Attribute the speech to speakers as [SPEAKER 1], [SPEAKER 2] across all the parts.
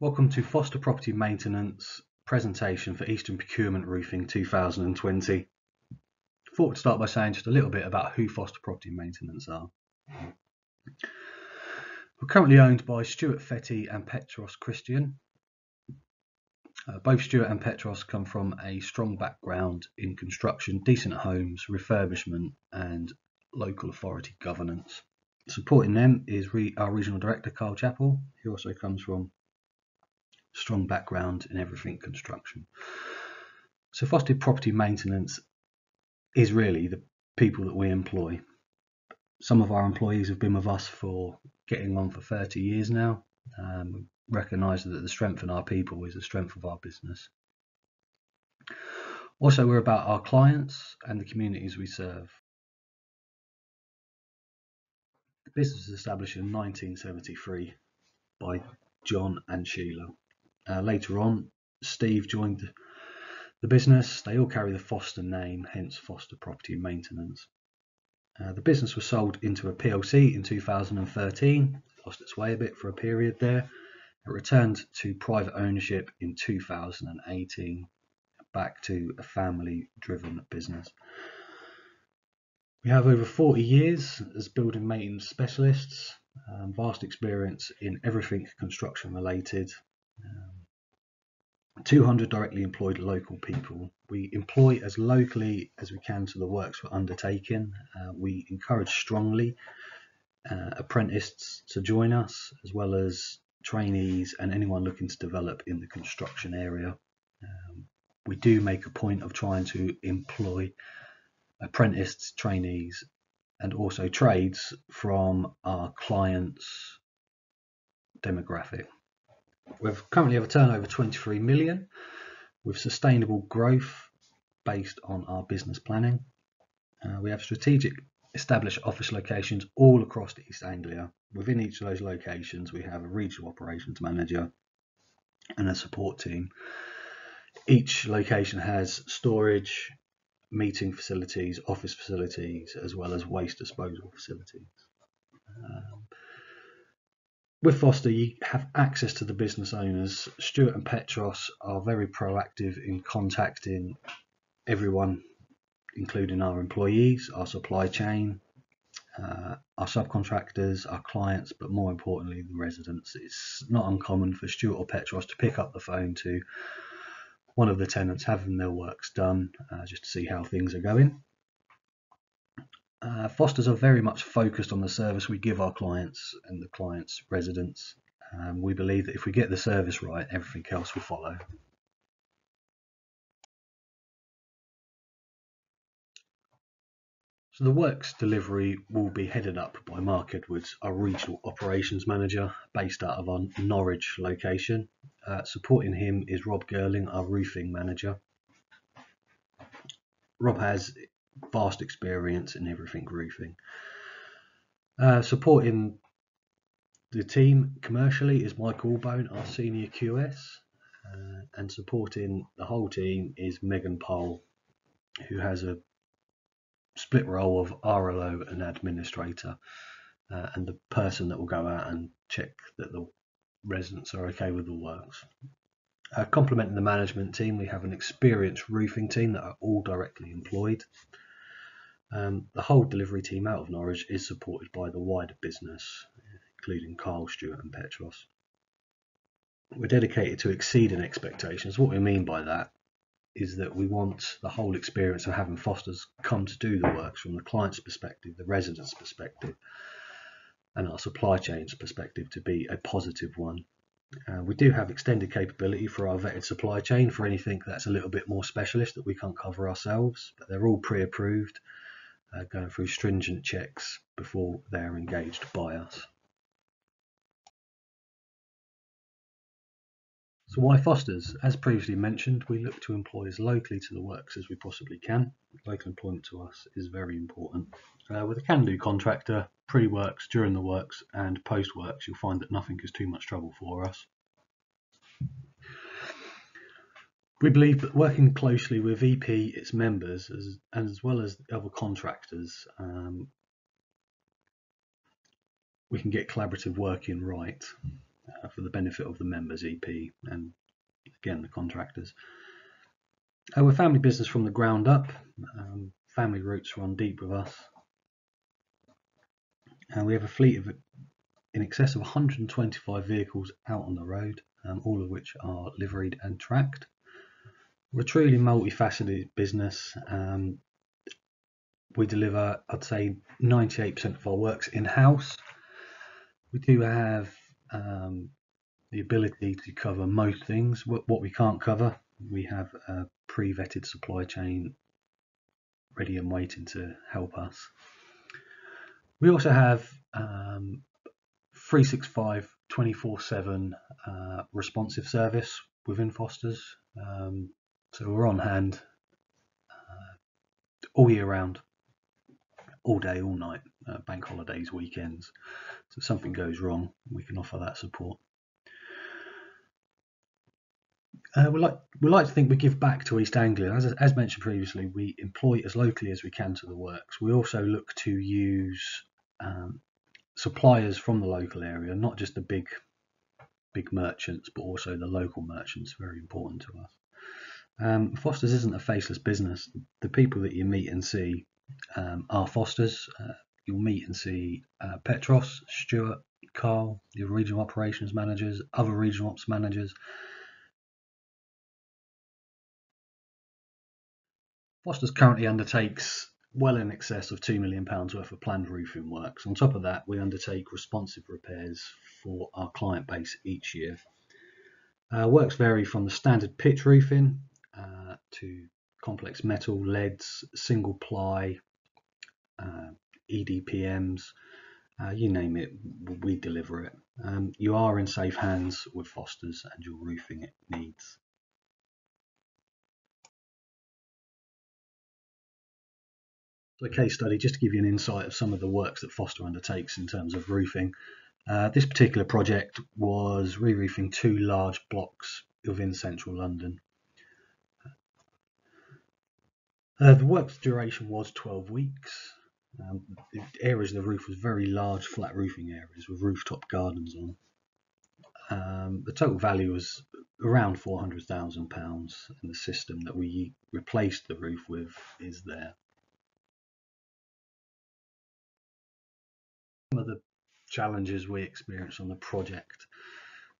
[SPEAKER 1] Welcome to Foster Property Maintenance presentation for Eastern Procurement Roofing 2020. Thought we'd start by saying just a little bit about who Foster Property Maintenance are. We're currently owned by Stuart Fetty and Petros Christian. Both Stuart and Petros come from a strong background in construction, decent homes, refurbishment and local authority governance. Supporting them is our Regional Director, Carl Chappell, who also comes from strong background in everything construction. So Foster Property Maintenance is really the people that we employ. Some of our employees have been with us for getting on for 30 years now. We recognise that the strength in our people is the strength of our business. Also, we're about our clients and the communities we serve. The business was established in 1973 by John and Sheila. Later on, Steve joined the business. They all carry the Foster name, hence Foster Property Maintenance. The business was sold into a PLC in 2013, lost its way a bit for a period there. It returned to private ownership in 2018, back to a family-driven business. We have over 40 years as building maintenance specialists, vast experience in everything construction related. 200 directly employed local people. We employ as locally as we can to the works we're undertaking. We encourage strongly apprentices to join us, as well as trainees and anyone looking to develop in the construction area. We do make a point of trying to employ apprentices, trainees and also trades from our clients' demographic. We currently have a turnover of 23 million with sustainable growth based on our business planning. We have strategic established office locations all across East Anglia. Within each of those locations we have a regional operations manager and a support team. Each location has storage, meeting facilities, office facilities, as well as waste disposal facilities. With Foster, you have access to the business owners. Stuart and Petros are very proactive in contacting everyone, including our employees, our supply chain, our subcontractors, our clients, but more importantly, the residents. It's not uncommon for Stuart or Petros to pick up the phone to one of the tenants having their works done, just to see how things are going. Fosters are very much focused on the service we give our clients and the clients' residents. We believe that if we get the service right, everything else will follow. So the works delivery will be headed up by Mark Edwards, our regional operations manager, based out of our Norwich location. Supporting him is Rob Girling, our roofing manager. Rob has vast experience in everything roofing. Supporting the team commercially is Mike Allbone, our senior QS, and supporting the whole team is Megan Pole, who has a split role of RLO and administrator, and the person that will go out and check that the residents are okay with the works. Complementing the management team, we have an experienced roofing team that are all directly employed. The whole delivery team out of Norwich is supported by the wider business, including Carl, Stuart and Petros. We're dedicated to exceeding expectations. What we mean by that is that we want the whole experience of having Fosters come to do the works from the client's perspective, the resident's perspective and our supply chain's perspective to be a positive one. We do have extended capability for our vetted supply chain for anything that's a little bit more specialist that we can't cover ourselves, but they're all pre-approved, going through stringent checks before they're engaged by us. So why Fosters? As previously mentioned, we look to employ as locally to the works as we possibly can. Local employment to us is very important. With a can-do contractor, pre-works, during the works and post-works, you'll find that nothing is too much trouble for us. We believe that working closely with EP, its members, as well as other contractors, we can get collaborative working right. for the benefit of the members, EP, and again the contractors. We're a family business from the ground up. Family roots run deep with us. And we have a fleet of in excess of 125 vehicles out on the road, all of which are liveried and tracked. We're a truly multifaceted business. We deliver, I'd say, 98% of our works in-house. We do have the ability to cover most things. What we can't cover, we have a pre-vetted supply chain ready and waiting to help us. We also have 365 24/7 responsive service within Foster's, so we're on hand all year round, all day, all night, bank holidays, weekends. So if something goes wrong, we can offer that support. We like to think we give back to East Anglia. As mentioned previously, we employ as locally as we can to the works. We also look to use suppliers from the local area, not just the big merchants, but also the local merchants. Very important to us. Foster's isn't a faceless business. The people that you meet and see are Foster's. You'll meet and see Petros, Stuart, Carl, the regional operations managers, other regional ops managers. Foster's currently undertakes well in excess of £2 million worth of planned roofing works. On top of that, we undertake responsive repairs for our client base each year. Works vary from the standard pitch roofing to complex metal, leads, single ply, EDPMs, you name it, we deliver it. You are in safe hands with Foster's and your roofing needs. So a case study, just to give you an insight of some of the works that Foster undertakes in terms of roofing. This particular project was re-roofing 2 large blocks within central London. The work's duration was 12 weeks. The areas of the roof was very large flat roofing areas with rooftop gardens on. The total value was around £400,000, and the system that we replaced the roof with is there. Some of the challenges we experienced on the project.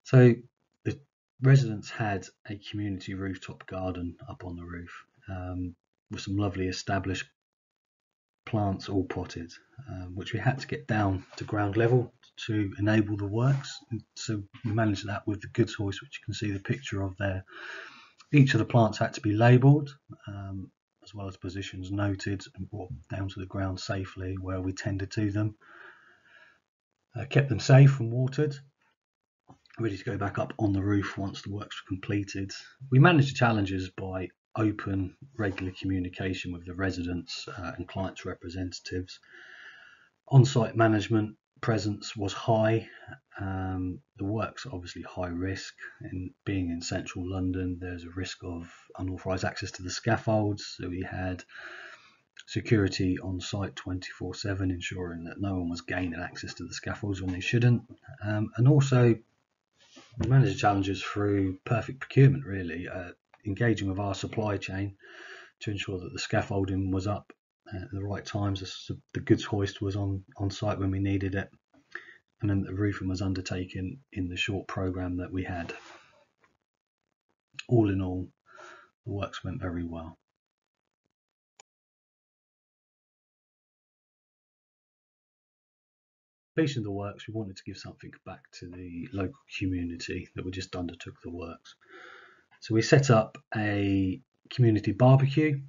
[SPEAKER 1] So the residents had a community rooftop garden up on the roof with some lovely established plants all potted, which we had to get down to ground level to enable the works. And so we managed that with the goods hoist, which you can see the picture of there. Each of the plants had to be labelled, as well as positions noted and brought down to the ground safely where we tended to them. Kept them safe and watered, ready to go back up on the roof once the works were completed. We managed the challenges by open, regular communication with the residents and clients' representatives. On-site management presence was high. The work's obviously high risk, and being in central London, there's a risk of unauthorised access to the scaffolds. So we had security on site 24/7, ensuring that no one was gaining access to the scaffolds when they shouldn't. And also we managed the challenges through perfect procurement, really, engaging with our supply chain to ensure that the scaffolding was up at the right times, the goods hoist was on site when we needed it, and then the roofing was undertaken in the short programme that we had. All in all, the works went very well. Completion of the works, we wanted to give something back to the local community that we just undertook the works. So we set up a community barbecue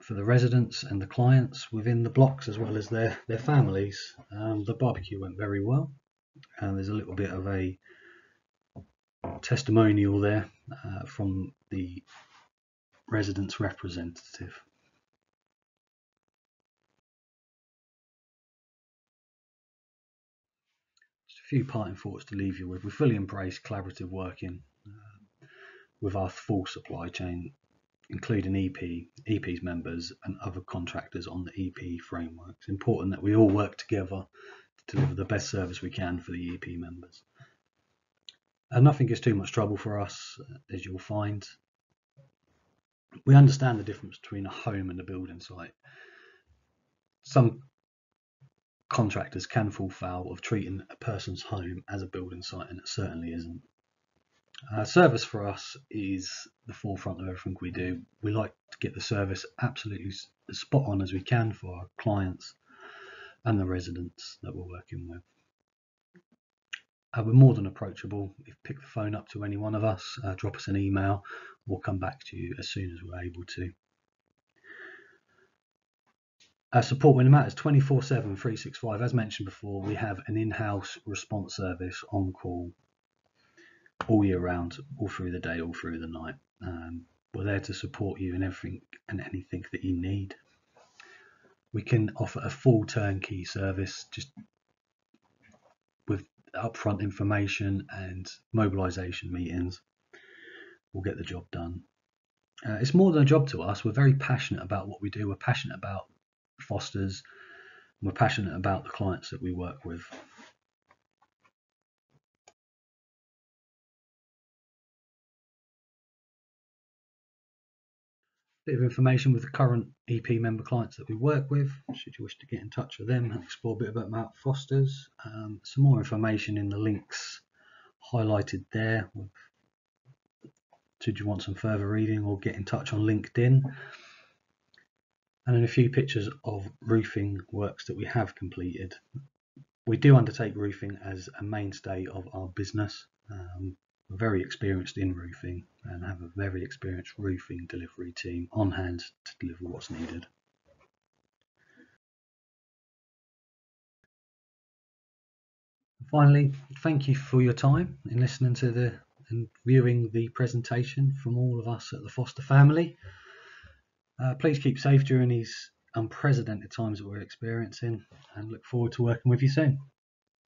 [SPEAKER 1] for the residents and the clients within the blocks, as well as their families. The barbecue went very well, and there's a little bit of a testimonial there from the residents' representative. Just a few parting thoughts to leave you with. We fully embrace collaborative working with our full supply chain, including EP's members and other contractors on the EP framework. It's important that we all work together to deliver the best service we can for the EP members. Nothing is too much trouble for us, as you'll find. We understand the difference between a home and a building site. Some contractors can fall foul of treating a person's home as a building site, and it certainly isn't. Service for us is the forefront of everything we do. We like to get the service absolutely as spot on as we can for our clients and the residents that we're working with. We're more than approachable. If you pick the phone up to any one of us, drop us an email, we'll come back to you as soon as we're able to. Support when it matters, 24/7, 365. As mentioned before, we have an in-house response service on call all year round, all through the day, all through the night. We're there to support you in everything and anything that you need. We can offer a full turnkey service, just with upfront information and mobilisation meetings. We'll get the job done. It's more than a job to us. We're very passionate about what we do. We're passionate about Fosters. We're passionate about the clients that we work with. Bit of information with the current EP member clients that we work with, should you wish to get in touch with them and explore a bit about Fosters. Some more information in the links highlighted there. Should you want some further reading, or get in touch on LinkedIn. And then a few pictures of roofing works that we have completed. We do undertake roofing as a mainstay of our business. We're very experienced in roofing and have a very experienced roofing delivery team on hand to deliver what's needed. Finally, thank you for your time in listening to and viewing the presentation from all of us at the Foster family. Please keep safe during these unprecedented times that we're experiencing, and look forward to working with you soon.